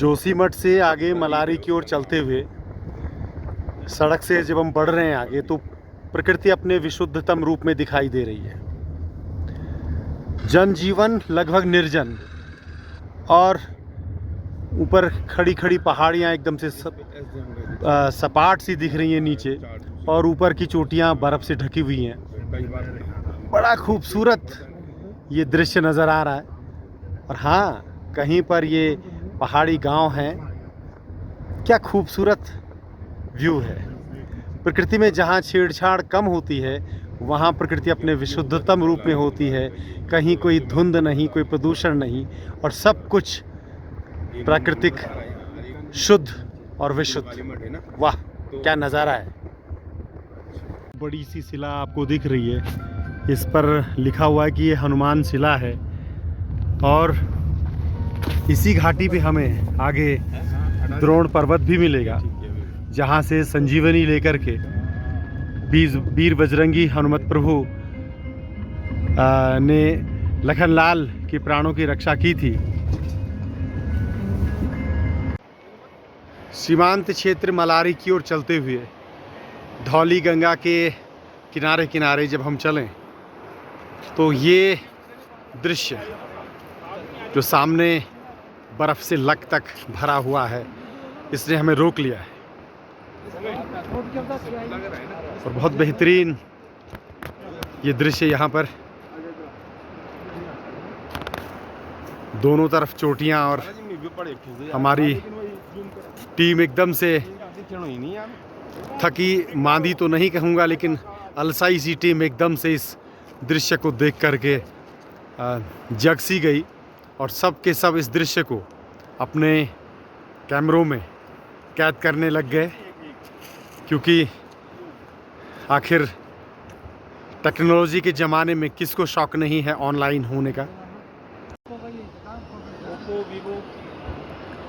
जोशीमठ से आगे मलारी की ओर चलते हुए सड़क से जब हम बढ़ रहे हैं आगे, तो प्रकृति अपने विशुद्धतम रूप में दिखाई दे रही है। जनजीवन लगभग निर्जन, और ऊपर खड़ी खड़ी पहाड़ियाँ एकदम से सपाट सी दिख रही हैं नीचे, और ऊपर की चोटियाँ बर्फ़ से ढकी हुई हैं। बड़ा खूबसूरत ये दृश्य नज़र आ रहा है। और हाँ, कहीं पर ये पहाड़ी गांव हैं। क्या खूबसूरत व्यू है। प्रकृति में जहाँ छेड़छाड़ कम होती है, वहाँ प्रकृति अपने विशुद्धतम रूप में होती है। कहीं कोई धुंध नहीं, कोई प्रदूषण नहीं, और सब कुछ प्राकृतिक, शुद्ध और विशुद्ध। वाह, क्या नज़ारा है। बड़ी सी शिला आपको दिख रही है, इस पर लिखा हुआ है कि ये हनुमान शिला है। और इसी घाटी पे हमें आगे द्रोण पर्वत भी मिलेगा, जहाँ से संजीवनी लेकर के वीर बजरंगी हनुमत प्रभु ने लखनलाल के प्राणों की रक्षा की थी। सीमांत क्षेत्र मलारी की ओर चलते हुए धौली गंगा के किनारे किनारे जब हम चलें, तो ये दृश्य जो सामने बर्फ़ से लक तक भरा हुआ है, इसने हमें रोक लिया है। और बहुत बेहतरीन ये दृश्य यहाँ पर, दोनों तरफ चोटियाँ, और हमारी टीम एकदम से थकी मांदी तो नहीं कहूँगा, लेकिन अलसाई सी टीम एकदम से इस दृश्य को देख करके जग सी गई, और सब के सब इस दृश्य को अपने कैमरों में कैद करने लग गए। क्योंकि आखिर टेक्नोलॉजी के ज़माने में किसको शौक़ नहीं है ऑनलाइन होने का।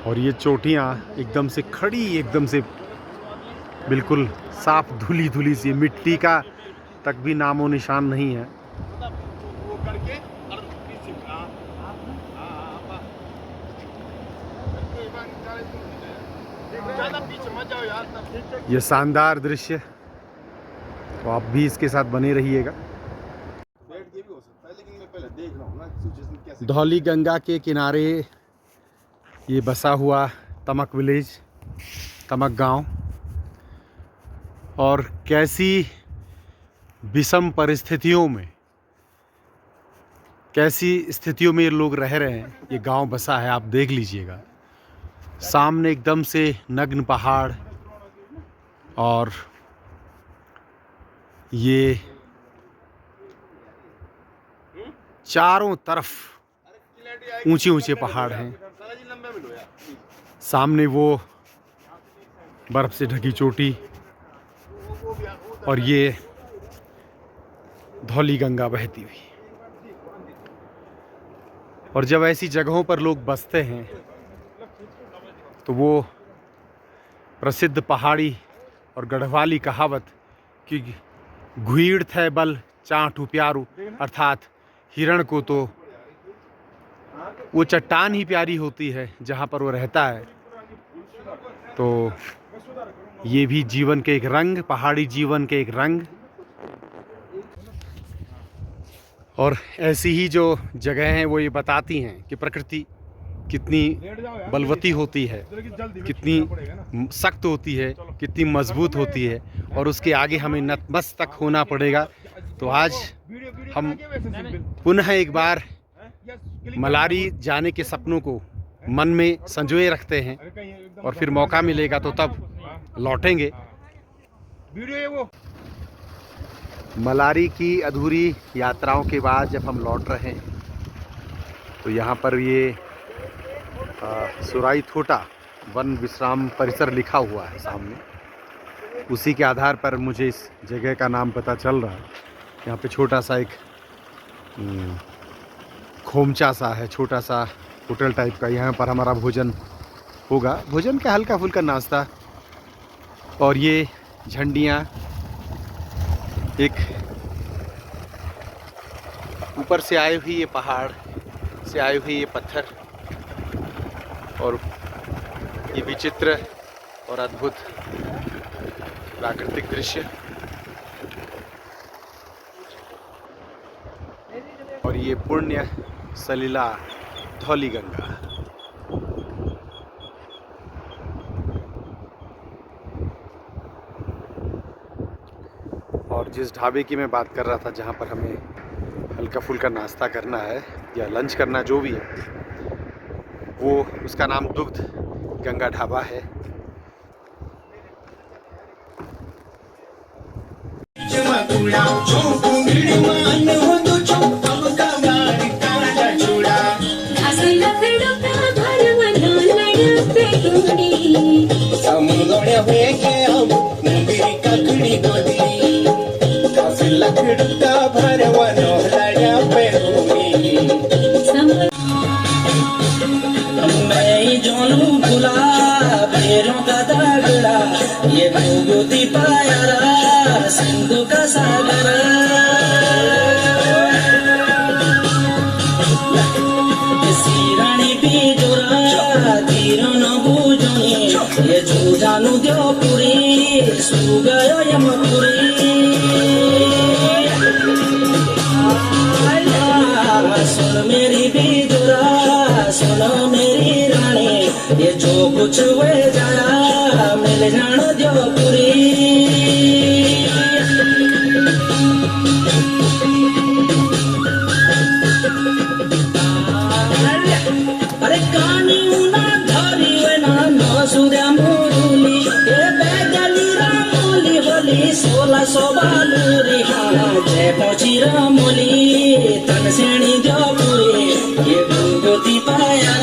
और ये चोटियाँ एकदम से खड़ी, एकदम से बिल्कुल साफ धुली धुली सी, मिट्टी का तक भी नामो निशान नहीं है। ये शानदार दृश्य, तो आप भी इसके साथ बने रहिएगा। धौली गंगा के किनारे ये बसा हुआ तमक विलेज, तमक गांव, और कैसी विषम परिस्थितियों में, कैसी स्थितियों में ये लोग रह रहे हैं। ये गांव बसा है, आप देख लीजिएगा। सामने एकदम से नग्न पहाड़, और ये चारों तरफ ऊंचे ऊंचे पहाड़ हैं। सामने वो बर्फ से ढकी चोटी, और ये धौली गंगा बहती हुई। और जब ऐसी जगहों पर लोग बसते हैं, तो वो प्रसिद्ध पहाड़ी और गढ़वाली कहावत कि घुईड़ थे बल चाँठू प्यारू, अर्थात हिरण को तो वो चट्टान ही प्यारी होती है जहाँ पर वो रहता है। तो ये भी जीवन के एक रंग, पहाड़ी जीवन के एक रंग। और ऐसी ही जो जगह हैं वो ये बताती हैं कि प्रकृति कितनी बलवती होती है, कितनी सख्त होती है, कितनी मजबूत होती है, और उसके आगे हमें नतमस्तक होना पड़ेगा। तो आज हम पुनः एक बार मलारी जाने के सपनों को मन में संजोए रखते हैं, और फिर मौका मिलेगा तो तब लौटेंगे। मलारी की अधूरी यात्राओं के बाद जब हम लौट रहे हैं, तो यहाँ पर ये सुराई थोटा वन विश्राम परिसर लिखा हुआ है सामने। उसी के आधार पर मुझे इस जगह का नाम पता चल रहा है। यहाँ पे छोटा सा एक खोमचा सा है, छोटा सा होटल टाइप का। यहाँ पर हमारा भोजन होगा, भोजन का हल्का फुल्का नाश्ता। और ये झंडियाँ, एक ऊपर से आए हुई ये पहाड़ से आए हुए ये पत्थर, और ये विचित्र और अद्भुत प्राकृतिक दृश्य और ये पुण्य सलिला धौली गंगा। और जिस ढाबे की मैं बात कर रहा था जहाँ पर हमें हल्का फुल्का नाश्ता करना है या लंच करना जो भी है, वो उसका नाम दुग्ध गंगा ढाबा है। ये भूगोती पायारा सिंधु का सागर रानी भी जोरा तीर न बुझनी ये जो जानू दो पुरी सुगयो यमपुरी सुन मेरी भी जोरा सुनो मेरी रानी ये जो कुछ हुए जाना मिल जाना जो पूरी। अरे कानी उना धरी वेना न सुद्या मुरुली ए बेगली रामुली होली 1600 बालूरी हाँ जय पहुंची रामुली तन सेणी जो पूरी ये भूगोती पाया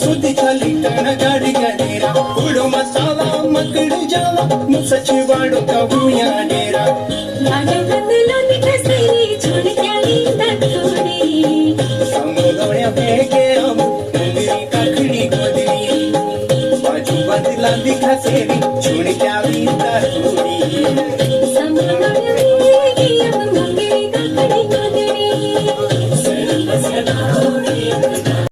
सुधी खाली टन गाड़ी गनेरा उड़ो मसाला मकड़ जाला मुसची वाड़ो का भूया डेरा लाडो बदलो निकसेरी छोड़ क्या लीता थोड़ी समुद्र बेगे हम मेरी काखड़ी गोदरी बाजू बदला दिखा सेरी छोड़ क्या लीता थोड़ी।